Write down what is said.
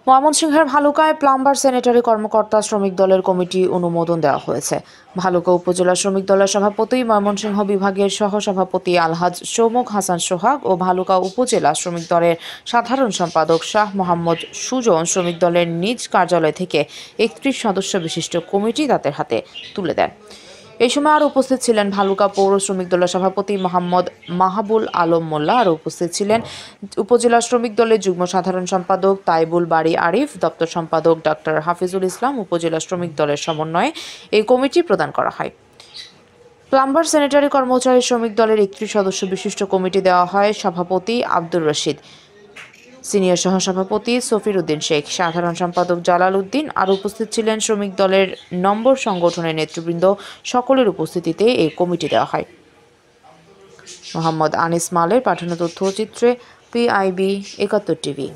ময়মনসিংহের ভালুকায় plumber sanitary কর্মকর্তা শ্রমিক দলের কমিটি অনুমোদন দেওয়া হয়েছে। ভালুকা উপজেলা শ্রমিক দলের সভাপতি, ময়মনসিংহ বিভাগের সহসভাপতি আলহাজ শৌমুখ হাসান সোহাগ ও ভালুকা উপজেলা শ্রমিক দলের সাধারণ সম্পাদক শাহ মোহাম্মদ সুজন শ্রমিক দলের নিজ কার্যালয় থেকে ৩১ সদস্য বিশিষ্ট কমিটি তাদের হাতে তুলে দেন। এই সময় আরও উপস্থিত ছিলেন ভালুকা পৌর শ্রমিক দলের সভাপতি মোহাম্মদ মাহাবুল আলম মোল্লা, আরও উপস্থিত ছিলেন উপজেলা শ্রমিক দলের যুগ্ম সাধারণ সম্পাদক তাইবুল বাড়ি আরিফ, দপ্তর সম্পাদক ডক্টর হাফিজুল ইসলাম। উপজেলা শ্রমিক দলের সমন্বয়ে এই কমিটি প্রদান করা হয়। প্লাম্বার স্যানিটারি কর্মচারী শ্রমিক দলের ৩১ সদস্য বিশিষ্ট কমিটি দেওয়া হয় সভাপতি আব্দুর রশিদ, সিনিয়র সহসভাপতি সফির উদ্দিন শেখ, সাধারণ সম্পাদক জালাল উদ্দিন। আরও উপস্থিত ছিলেন শ্রমিক দলের নম্বর সংগঠনের নেতৃবৃন্দ। সকলের উপস্থিতিতে এই কমিটি দেওয়া হয়। মোহাম্মদ আনিস মালের পাঠানো তথ্যচিত্রে PIB ৭১ টিভি।